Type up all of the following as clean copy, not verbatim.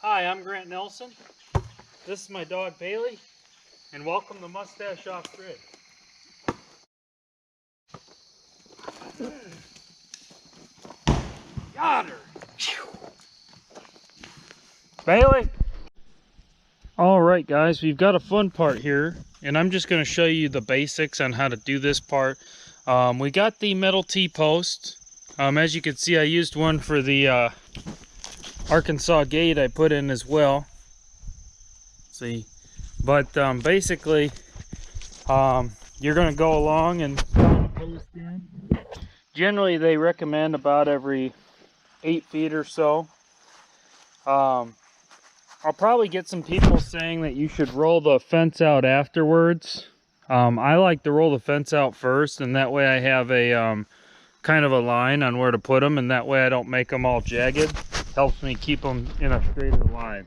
Hi, I'm Grant Nelson. This is my dog Bailey, and welcome to Mustache Off Grid. Got her! Bailey! Alright guys, we've got a fun part here, and I'm just going to show you the basics on how to do this part. We got the metal T-post. As you can see, I used one for the Arkansas gate I put in as well. See, but basically, you're going to go along and post in. Generally, they recommend about every 8 feet or so. I'll probably get some people saying that you should roll the fence out afterwards. I like to roll the fence out first, and that way I have a kind of a line on where to put them, and that way I don't make them all jagged. Helps me keep them in a straighter line.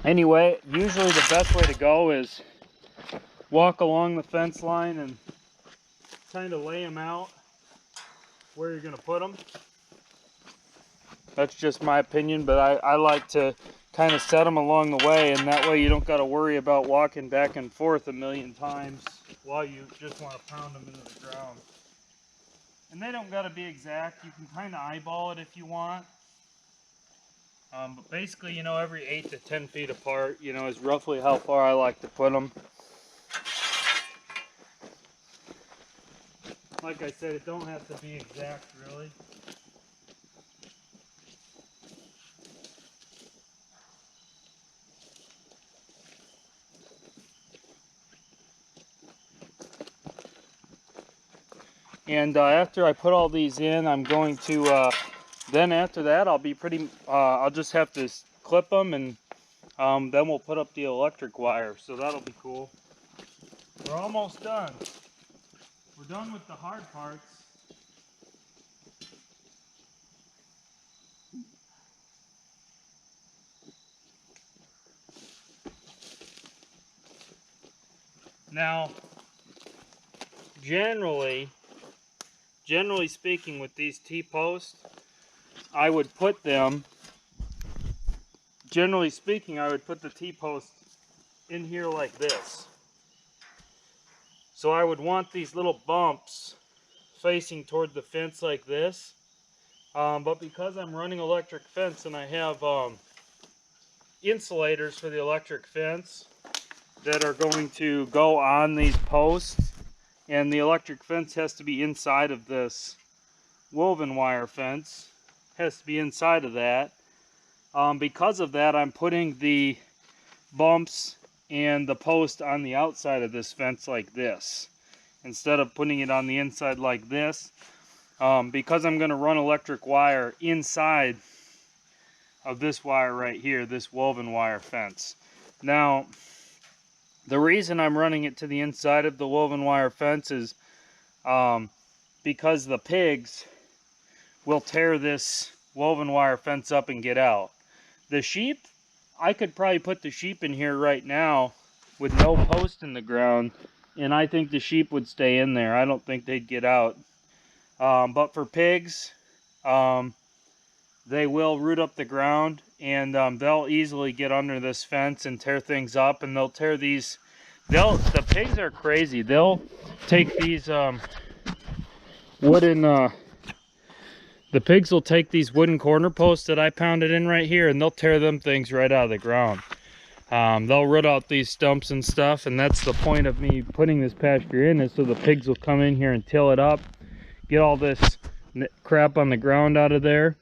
Anyway, usually the best way to go is walk along the fence line and kind of lay them out where you're going to put them. That's just my opinion, but I like to kind of set them along the way, and that way you don't got to worry about walking back and forth a million times while you just want to pound them into the ground. And they don't got to be exact. You can kind of eyeball it if you want. But basically, you know, every 8 to 10 feet apart, you know, is roughly how far I like to put them. Like I said, it don't have to be exact, really. And after I put all these in, I'm going to, then after that, I'll be pretty, I'll just have to clip them, and then we'll put up the electric wire. So that'll be cool. We're almost done. We're done with the hard parts. Now, generally speaking, with these T-posts, I would put them, generally speaking, I would put the T-post in here like this. So I would want these little bumps facing toward the fence like this. But because I'm running electric fence and I have insulators for the electric fence that are going to go on these posts, and the electric fence has to be inside of this woven wire fence, has to be inside of that. Because of that, I'm putting the bumps and the post on the outside of this fence like this, instead of putting it on the inside like this. Because I'm going to run electric wire inside of this wire right here, this woven wire fence. Now, the reason I'm running it to the inside of the woven wire fence is because the pigs will tear this woven wire fence up and get out. The sheep, I could probably put the sheep in here right now with no post in the ground, and I think the sheep would stay in there. I don't think they'd get out. But for pigs, they will root up the ground, and they'll easily get under this fence and tear things up, and they'll tear these. The pigs are crazy. They'll take these the pigs will take these wooden corner posts that I pounded in right here, and they'll tear them things right out of the ground. They'll root out these stumps and stuff, and that's the point of me putting this pasture in, is so the pigs will come in here and till it up, get all this crap on the ground out of there.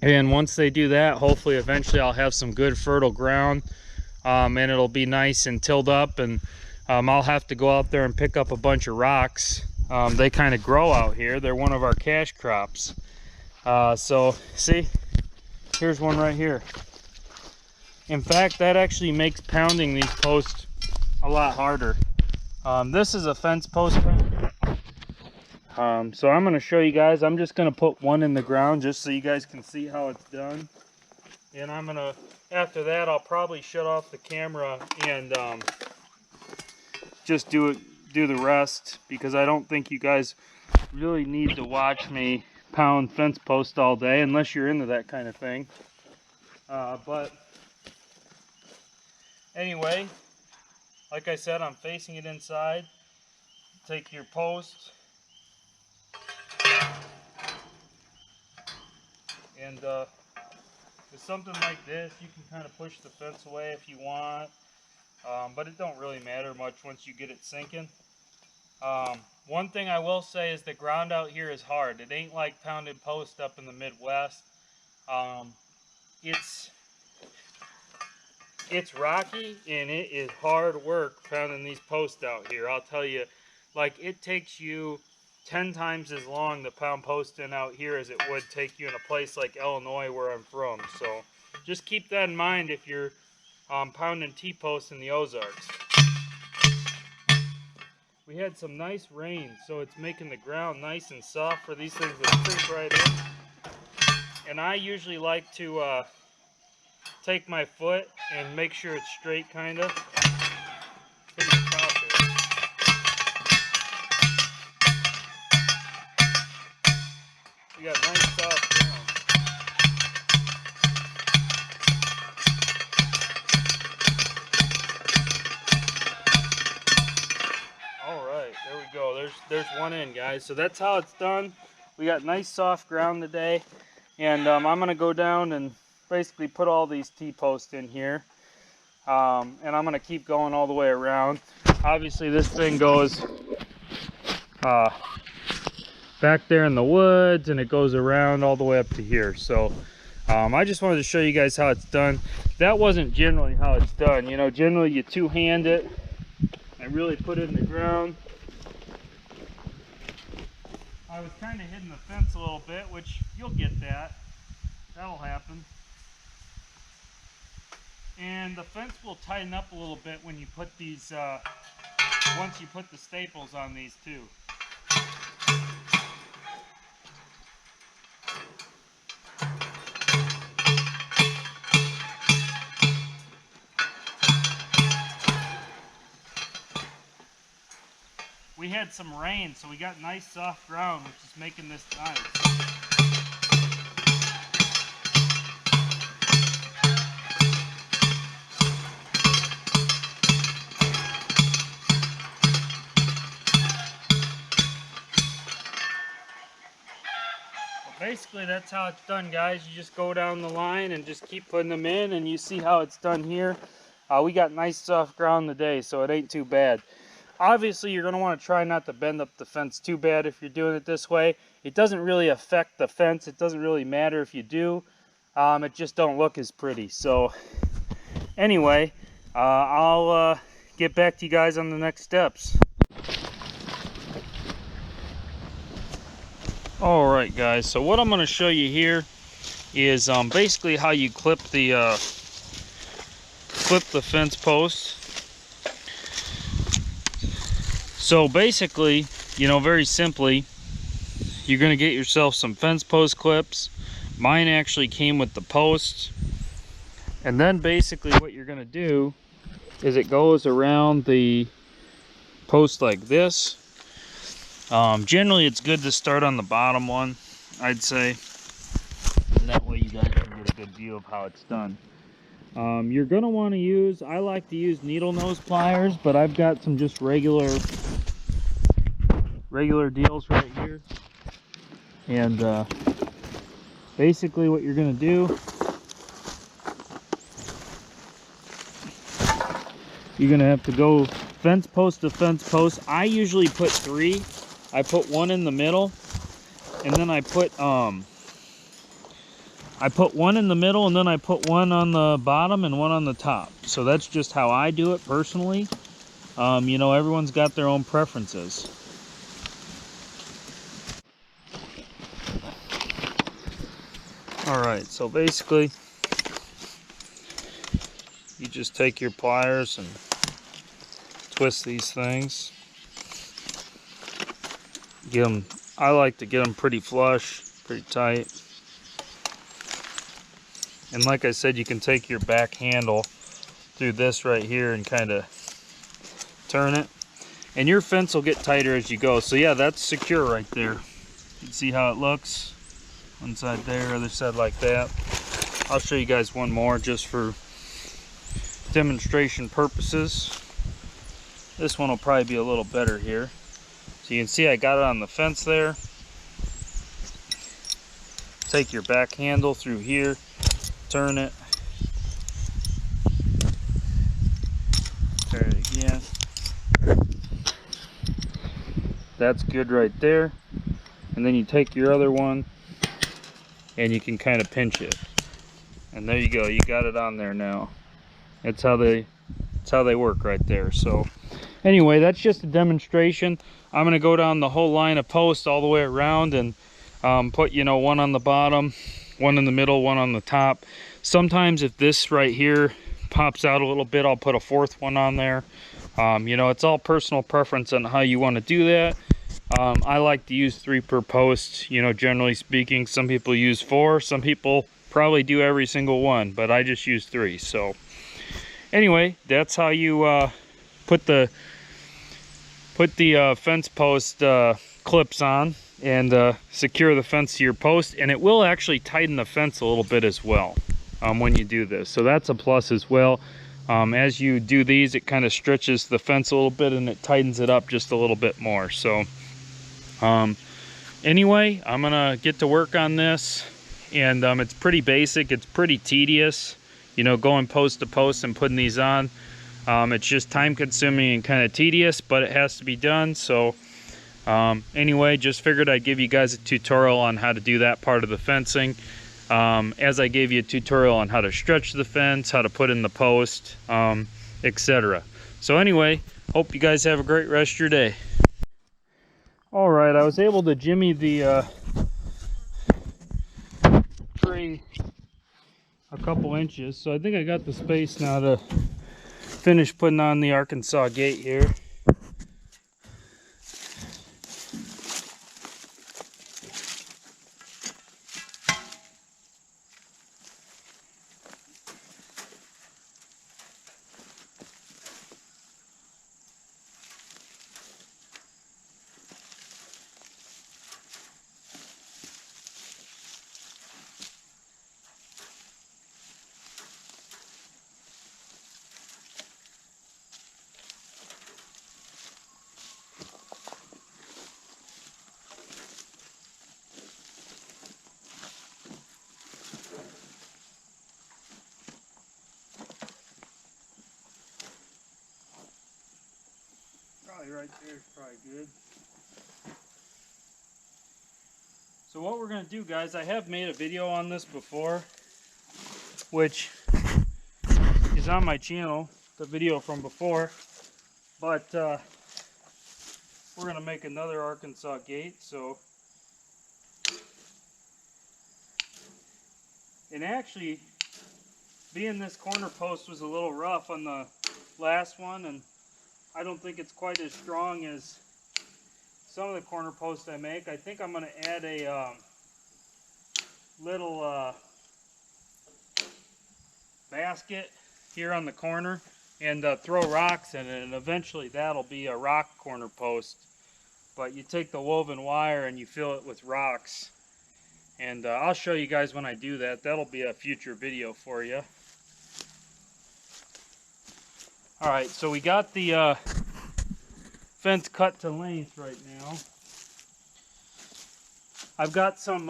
And once they do that, hopefully eventually I'll have some good fertile ground, and it'll be nice and tilled up, and I'll have to go out there and pick up a bunch of rocks. They kind of grow out here. They're one of our cash crops. So see, here's one right here. In fact, that actually makes pounding these posts a lot harder. This is a fence post. So I'm going to show you guys. I'm just going to put one in the ground just so you guys can see how it's done. And I'm going to, after that, I'll probably shut off the camera and just do the rest, because I don't think you guys really need to watch me pound fence posts all day unless you're into that kind of thing. But anyway, like I said, I'm facing it inside. Take your post and with something like this, you can kind of push the fence away if you want, but it don't really matter much once you get it sinking. One thing I will say is the ground out here is hard. It ain't like pounded post up in the Midwest. It's rocky and it is hard work pounding these posts out here. I'll tell you, like, it takes you 10 times as long to pound post in out here as it would take you in a place like Illinois where I'm from. So just keep that in mind if you're pounding T-posts in the Ozarks. We had some nice rain, so it's making the ground nice and soft for these things to sink right in. And I usually like to take my foot and make sure it's straight, kind of. Pretty soft here. We got nice soft ground. All right, there we go. There's one in, guys. So that's how it's done. We got nice soft ground today, and I'm gonna go down and basically put all these T-posts in here, and I'm gonna keep going all the way around. Obviously this thing goes back there in the woods, and it goes around all the way up to here. So I just wanted to show you guys how it's done. That wasn't generally how it's done. You know, generally you two-hand it and really put it in the ground. I was kind of hitting the fence a little bit, which you'll get that. That'll happen. And the fence will tighten up a little bit when you put these, once you put the staples on these too. We had some rain, so we got nice soft ground, which is making this nice. Basically that's how it's done, guys. You just go down the line and just keep putting them in, and you see how it's done here. We got nice soft ground today, so it ain't too bad. Obviously you're going to want to try not to bend up the fence too bad if you're doing it this way. It doesn't really affect the fence. It doesn't really matter if you do. It just don't look as pretty. So anyway, I'll get back to you guys on the next steps. Alright guys, so what I'm going to show you here is basically how you clip the fence posts. So basically, you know, very simply, you're going to get yourself some fence post clips. Mine actually came with the posts. And then basically what you're going to do is it goes around the post like this. Generally it's good to start on the bottom one, I'd say, and that way you guys can get a good view of how it's done. You're going to want to use, I like to use needle nose pliers, but I've got some just regular deals right here. And basically what you're going to do, you're going to have to go fence post to fence post. I usually put 3. I put one in the middle, and then I put one in the middle, and then I put one on the bottom and one on the top. So that's just how I do it personally. You know, everyone's got their own preferences. Alright, so basically you just take your pliers and twist these things. Get them, I like to get them pretty flush, pretty tight. And like I said, you can take your back handle through this right here and kind of turn it. And your fence will get tighter as you go. So yeah, that's secure right there. You can see how it looks. One side there, other side like that. I'll show you guys one more just for demonstration purposes. This one will probably be a little better here. So you can see I got it on the fence there. Take your back handle through here, turn it, turn it again. That's good right there. And then you take your other one and you can kind of pinch it. And there you go, you got it on there now. That's how they work right there. So anyway, that's just a demonstration. I'm going to go down the whole line of posts all the way around and put, you know, one on the bottom, one in the middle, one on the top. Sometimes if this right here pops out a little bit, I'll put a fourth one on there. You know, it's all personal preference on how you want to do that. I like to use 3 per post, you know, generally speaking. Some people use 4, some people probably do every single one, but I just use 3. So anyway, that's how you put the fence post clips on and secure the fence to your post, and it will actually tighten the fence a little bit as well when you do this. So that's a plus as well. As you do these, it kind of stretches the fence a little bit and it tightens it up just a little bit more. So anyway, I'm gonna get to work on this, and it's pretty basic, it's pretty tedious, you know, going post to post and putting these on. It's just time consuming and kind of tedious, but it has to be done. So anyway, just figured I'd give you guys a tutorial on how to do that part of the fencing, as I gave you a tutorial on how to stretch the fence, how to put in the post, etc. So anyway, hope you guys have a great rest of your day. All right, I was able to jimmy the tray a couple inches, so I think I got the space now to finish putting on the Arkansas gate here. Right there is probably good. So what we're going to do, guys, I have made a video on this before, which is on my channel, the video from before, but we're going to make another Arkansas gate. So, and actually, being this corner post was a little rough on the last one, and I don't think it's quite as strong as some of the corner posts I make. I think I'm going to add a little basket here on the corner and throw rocks in it, and eventually that'll be a rock corner post. But you take the woven wire and you fill it with rocks, and I'll show you guys when I do that. That'll be a future video for you. Alright, so we got the fence cut to length right now. I've got some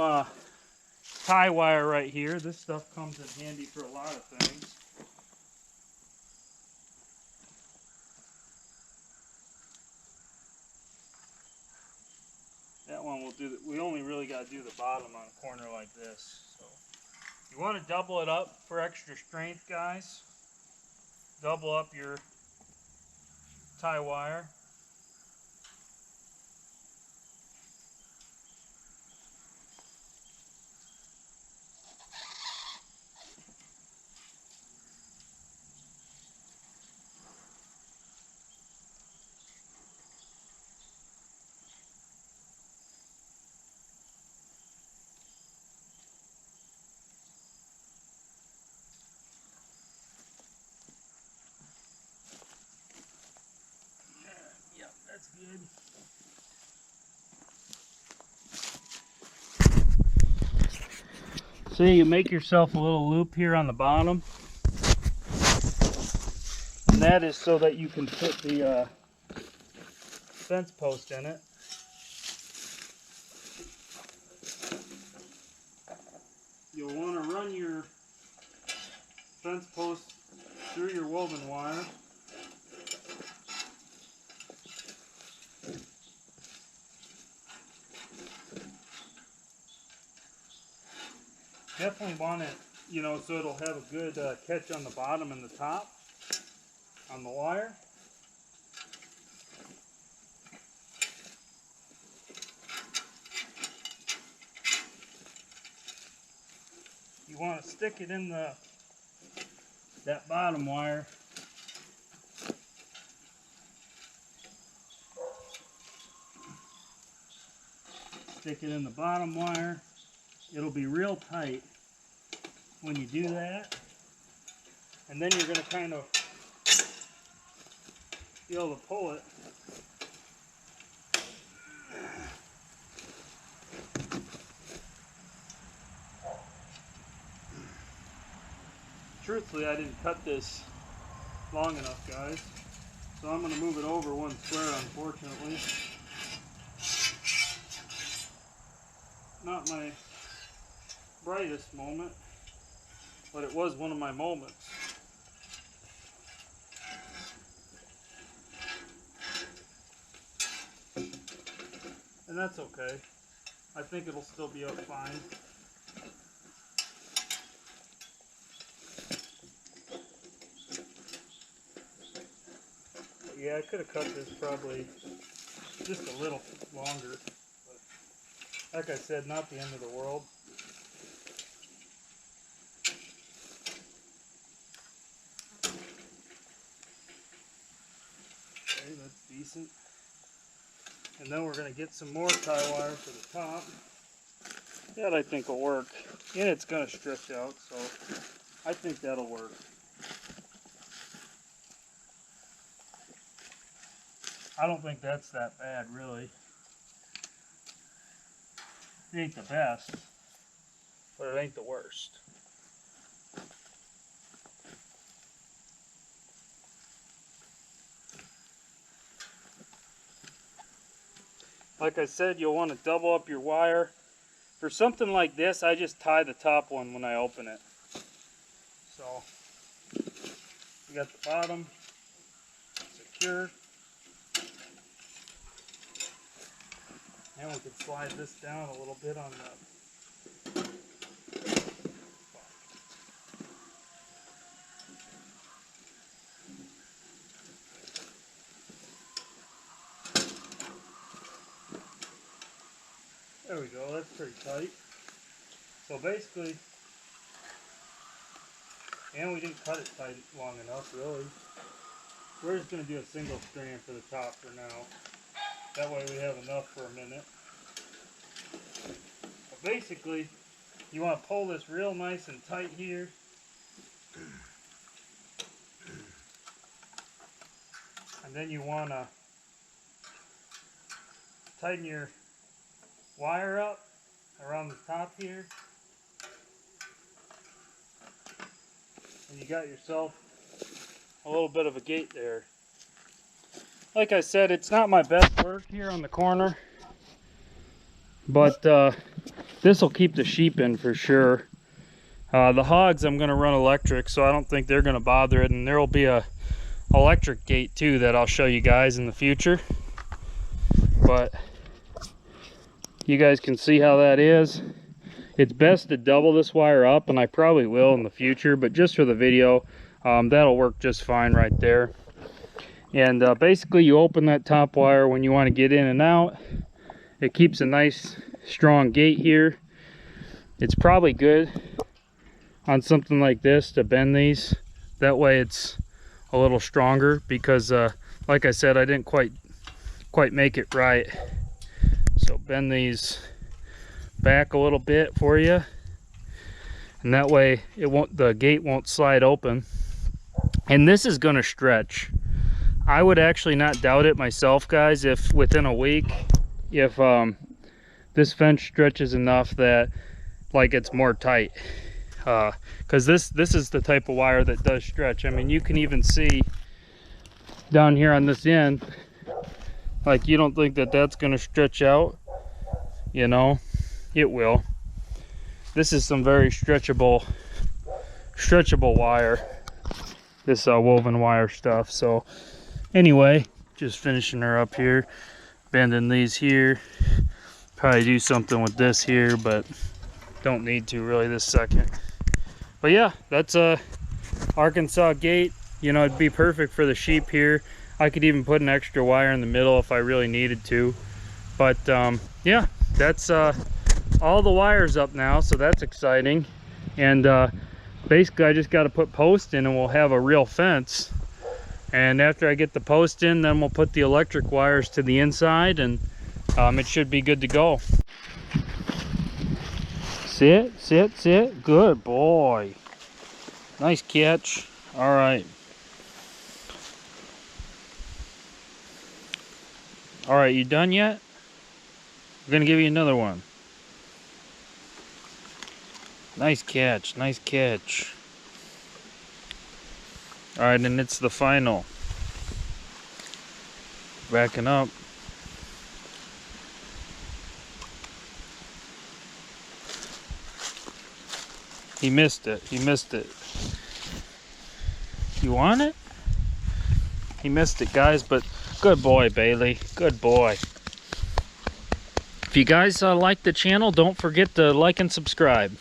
tie wire right here. This stuff comes in handy for a lot of things. That one will do, we only really got to do the bottom on a corner like this. So you want to double it up for extra strength, guys. Double up your tie wire. That's good. So you make yourself a little loop here on the bottom, and that is so that you can put the fence post in it. You'll want to run your fence post through your woven wire. Definitely want it, you know, so it'll have a good catch on the bottom and the top on the wire. You want to stick it in that bottom wire. Stick it in the bottom wire. It'll be real tight when you do that. And then you're going to kind of be able to pull it. Truthfully, I didn't cut this long enough, guys. So I'm going to move it over one square, unfortunately. Not my brightest moment, but it was one of my moments. And that's okay. I think it'll still be up fine. But yeah, I could have cut this probably just a little longer. But like I said, not the end of the world. Okay, that's decent. And then we're going to get some more tie wire for the top. That I think will work. And it's going to stretch out, so I think that'll work. I don't think that's that bad, really. It ain't the best, but it ain't the worst. Like I said, you'll want to double up your wire. For something like this, I just tie the top one when I open it. So, we got the bottom secure. And we can slide this down a little bit on the there we go, that's pretty tight. So basically, and we didn't cut it tight long enough really. We're just going to do a single strand for the top for now. That way we have enough for a minute. But basically, you want to pull this real nice and tight here. And then you want to tighten your wire up around the top here. And you got yourself a little bit of a gate there. Like I said, it's not my best work here on the corner, but this will keep the sheep in for sure. The hogs I'm going to run electric, so I don't think they're going to bother it, and there will be a electric gate too that I'll show you guys in the future. But you guys can see how that is. It's best to double this wire up, and I probably will in the future, but just for the video, that'll work just fine right there. And basically you open that top wire when you want to get in and out. It keeps a nice strong gate here. It's probably good on something like this to bend these. That way it's a little stronger, because like I said, I didn't quite make it right. So bend these back a little bit for you, and that way the gate won't slide open. And this is going to stretch. I would actually not doubt it myself, guys, if within a week, if this fence stretches enough that like it's more tight. Because this is the type of wire that does stretch. I mean, you can even see down here on this end, like you don't think that that's going to stretch out, you know, it will. This is some very stretchable wire, this woven wire stuff. So anyway, just finishing her up here, bending these here. Probably do something with this here, but don't need to really this second. But yeah, that's a Arkansas gate. You know, it'd be perfect for the sheep here. I could even put an extra wire in the middle if I really needed to. But yeah, that's all the wires up now, so that's exciting. And basically I just got to put posts in and we'll have a real fence. And after I get the post in, then we'll put the electric wires to the inside, and it should be good to go. Sit, sit, sit. Good boy. Nice catch. All right. All right, you done yet? I'm gonna give you another one. Nice catch, nice catch. All right, and it's the final. Backing up. He missed it, he missed it. You want it? He missed it, guys, but good boy, Bailey, good boy. If you guys like the channel, don't forget to like and subscribe.